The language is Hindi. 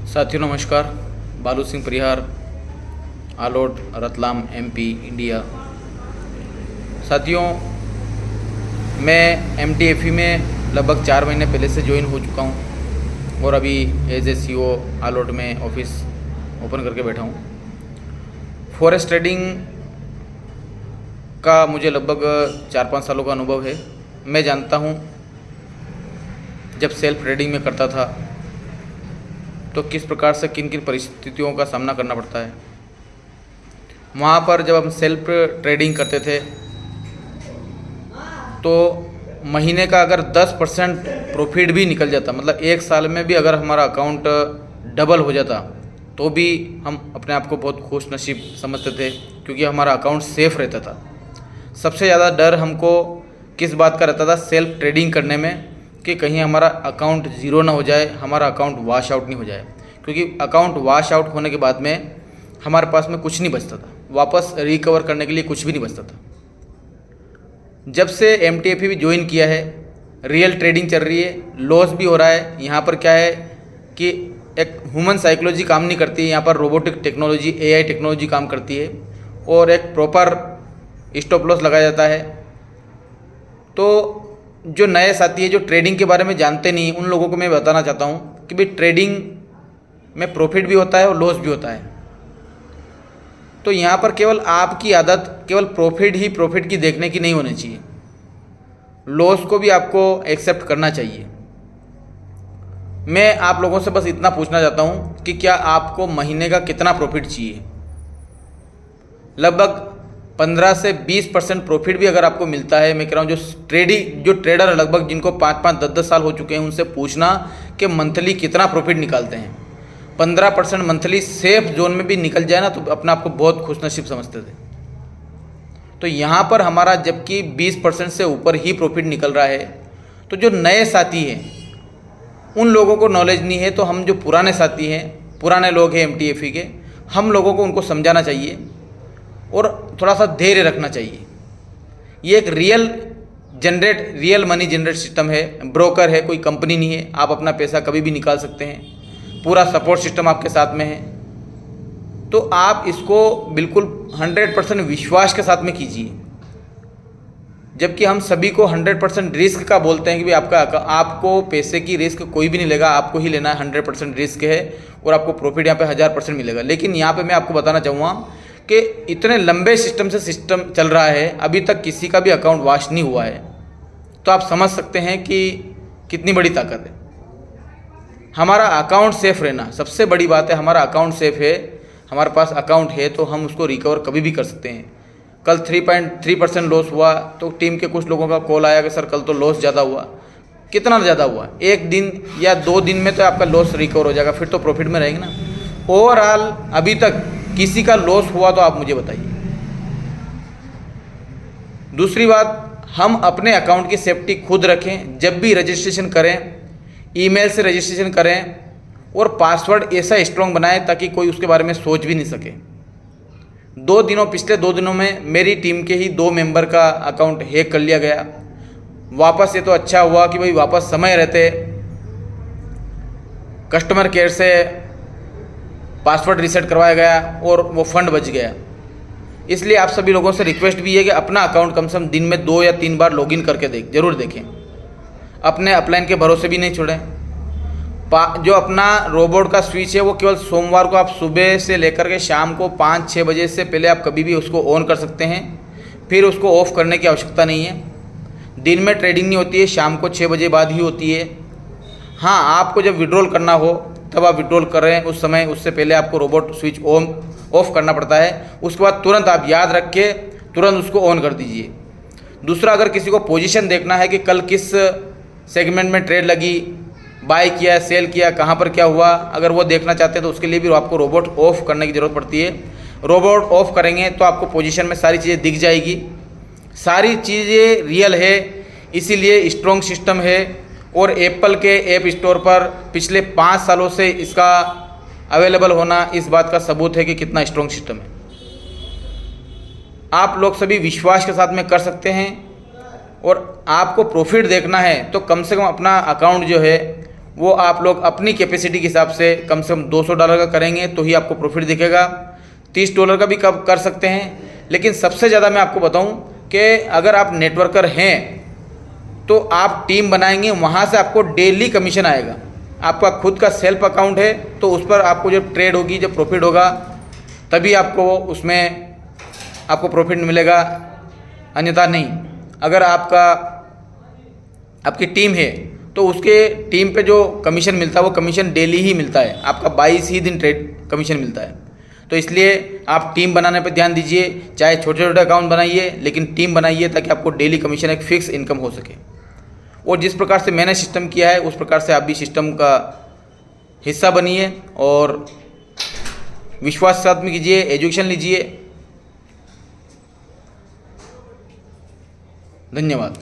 साथियों नमस्कार। बालू सिंह परिहार, आलोट, रतलाम, एमपी, इंडिया। साथियों, मैं एमटीएफई में लगभग 4 महीने पहले से ज्वाइन हो चुका हूँ और अभी एज ए सीओ आलोट में ऑफिस ओपन करके बैठा हूँ। फॉरेक्स ट्रेडिंग का मुझे लगभग 4-5 सालों का अनुभव है। मैं जानता हूँ जब सेल्फ ट्रेडिंग में करता था तो किस प्रकार से किन किन परिस्थितियों का सामना करना पड़ता है। वहाँ पर जब हम सेल्फ ट्रेडिंग करते थे तो महीने का अगर 10% प्रॉफिट भी निकल जाता, मतलब एक साल में भी अगर हमारा अकाउंट डबल हो जाता तो भी हम अपने आप को बहुत खुश नसीब समझते थे, क्योंकि हमारा अकाउंट सेफ रहता था। सबसे ज़्यादा डर हमको किस बात का रहता था सेल्फ ट्रेडिंग करने में, कि कहीं हमारा अकाउंट ज़ीरो ना हो जाए, हमारा अकाउंट वॉश आउट नहीं हो जाए। क्योंकि अकाउंट वॉश आउट होने के बाद में हमारे पास में कुछ नहीं बचता था, वापस रिकवर करने के लिए कुछ भी नहीं बचता था। जब से एमटीएफई भी ज्वाइन किया है, रियल ट्रेडिंग चल रही है, लॉस भी हो रहा है। यहाँ पर क्या है कि एक ह्यूमन साइकोलॉजी काम नहीं करती है, यहाँ पर रोबोटिक टेक्नोलॉजी, एआई टेक्नोलॉजी काम करती है और एक प्रॉपर स्टॉप लॉस लगाया जाता है। तो जो नए साथी है जो ट्रेडिंग के बारे में जानते नहीं, उन लोगों को मैं बताना चाहता हूँ कि भाई ट्रेडिंग में प्रॉफिट भी होता है और लॉस भी होता है। तो यहाँ पर केवल आपकी आदत केवल प्रॉफिट की देखने की नहीं होनी चाहिए, लॉस को भी आपको एक्सेप्ट करना चाहिए। मैं आप लोगों से बस इतना पूछना चाहता हूँ कि क्या आपको महीने का कितना प्रॉफिट चाहिए। लगभग 15 से 20% प्रॉफिट भी अगर आपको मिलता है, मैं कह रहा हूँ जो ट्रेडर है लगभग जिनको 5-5, 10-10 साल हो चुके हैं, उनसे पूछना कि मंथली कितना प्रॉफिट निकालते हैं। 15% मंथली सेफ जोन में भी निकल जाए ना तो अपने आप को बहुत खुशनसीब समझते थे। तो यहाँ पर हमारा जबकि 20% से ऊपर ही प्रॉफिट निकल रहा है। तो जो नए साथी हैं उन लोगों को नॉलेज नहीं है, तो हम जो पुराने साथी हैं, पुराने लोग हैं एमटीएफई के, हम लोगों को उनको समझाना चाहिए और थोड़ा सा धैर्य रखना चाहिए। ये एक रियल मनी जनरेट सिस्टम है, ब्रोकर है, कोई कंपनी नहीं है। आप अपना पैसा कभी भी निकाल सकते हैं, पूरा सपोर्ट सिस्टम आपके साथ में है। तो आप इसको बिल्कुल 100% विश्वास के साथ में कीजिए। जबकि हम सभी को 100% रिस्क का बोलते हैं कि भाई आपको पैसे की रिस्क कोई भी नहीं लेगा, आपको ही लेना है। 100% रिस्क है और आपको प्रॉफिट यहाँ पे 1000% मिलेगा। लेकिन यहाँ पे मैं आपको बताना चाहूँगा कि इतने लंबे सिस्टम चल रहा है, अभी तक किसी का भी अकाउंट वॉश नहीं हुआ है। तो आप समझ सकते हैं कि कितनी बड़ी ताकत है। हमारा अकाउंट सेफ रहना सबसे बड़ी बात है। हमारा अकाउंट सेफ है, हमारे पास अकाउंट है तो हम उसको रिकवर कभी भी कर सकते हैं। कल 3.3% लॉस हुआ तो टीम के कुछ लोगों का कॉल आया कि सर कल तो लॉस ज़्यादा हुआ। कितना ज़्यादा हुआ? 1 दिन या 2 दिन में तो आपका लॉस रिकवर हो जाएगा, फिर तो प्रॉफिट में रहेंगे ना। ओवरऑल अभी तक किसी का लॉस हुआ तो आप मुझे बताइए। दूसरी बात, हम अपने अकाउंट की सेफ्टी खुद रखें। जब भी रजिस्ट्रेशन करें ईमेल से रजिस्ट्रेशन करें और पासवर्ड ऐसा स्ट्रॉन्ग बनाएं ताकि कोई उसके बारे में सोच भी नहीं सके। पिछले 2 दिनों में मेरी टीम के ही 2 मेंबर का अकाउंट हैक कर लिया गया। वापस ये तो अच्छा हुआ कि भाई वापस समय रहते कस्टमर केयर से पासवर्ड रीसेट करवाया गया और वो फंड बच गया। इसलिए आप सभी लोगों से रिक्वेस्ट भी है कि अपना अकाउंट कम से कम दिन में 2 या 3 बार लॉगिन करके जरूर देखें। अपने अपलाइन के भरोसे भी नहीं छोड़ें। जो अपना रोबोट का स्विच है वो केवल सोमवार को आप सुबह से लेकर के शाम को 5-6 बजे से पहले आप कभी भी उसको ऑन कर सकते हैं, फिर उसको ऑफ करने की आवश्यकता नहीं है। दिन में ट्रेडिंग नहीं होती है, शाम को 6 बजे बाद ही होती है। हाँ, आपको जब विड्रॉल करना हो तब आप विड्रॉल कर रहे हैं, उस समय उससे पहले आपको रोबोट स्विच ऑफ करना पड़ता है। उसके बाद तुरंत आप याद रख के तुरंत उसको ऑन कर दीजिए। दूसरा, अगर किसी को पोजीशन देखना है कि कल किस सेगमेंट में ट्रेड लगी, बाय किया, सेल किया, कहाँ पर क्या हुआ, अगर वो देखना चाहते हैं तो उसके लिए भी आपको रोबोट ऑफ करने की ज़रूरत पड़ती है। रोबोट ऑफ करेंगे तो आपको पोजीशन में सारी चीज़ें दिख जाएगी, सारी चीज़ें रियल है, इसीलिए स्ट्रॉन्ग सिस्टम है। और एप्पल के ऐप स्टोर पर पिछले 5 सालों से इसका अवेलेबल होना इस बात का सबूत है कि कितना स्ट्रॉन्ग सिस्टम है। आप लोग सभी विश्वास के साथ में कर सकते हैं। और आपको प्रॉफिट देखना है तो कम से कम अपना अकाउंट जो है वो आप लोग अपनी कैपेसिटी के हिसाब से कम $200 का करेंगे तो ही आपको प्रॉफिट दिखेगा। $30 का भी कब कर सकते हैं। लेकिन सबसे ज़्यादा मैं आपको बताऊं कि अगर आप नेटवर्कर हैं तो आप टीम बनाएंगे, वहाँ से आपको डेली कमीशन आएगा। आपका खुद का सेल्फ अकाउंट है तो उस पर आपको जब ट्रेड होगी, जब प्रॉफिट होगा, तभी आपको उसमें आपको प्रॉफिट मिलेगा, अन्यथा नहीं। अगर आपकी टीम है तो उसके टीम पे जो कमीशन मिलता है वो कमीशन डेली ही मिलता है, आपका 22 ही दिन ट्रेड कमीशन मिलता है। तो इसलिए आप टीम बनाने पर ध्यान दीजिए, चाहे छोटे छोटे अकाउंट बनाइए लेकिन टीम बनाइए ताकि आपको डेली कमीशन एक फिक्स इनकम हो सके। और जिस प्रकार से मैंने सिस्टम किया है उस प्रकार से आप भी सिस्टम का हिस्सा बनिए और विश्वास के साथ में कीजिए, एजुकेशन लीजिए। धन्यवाद।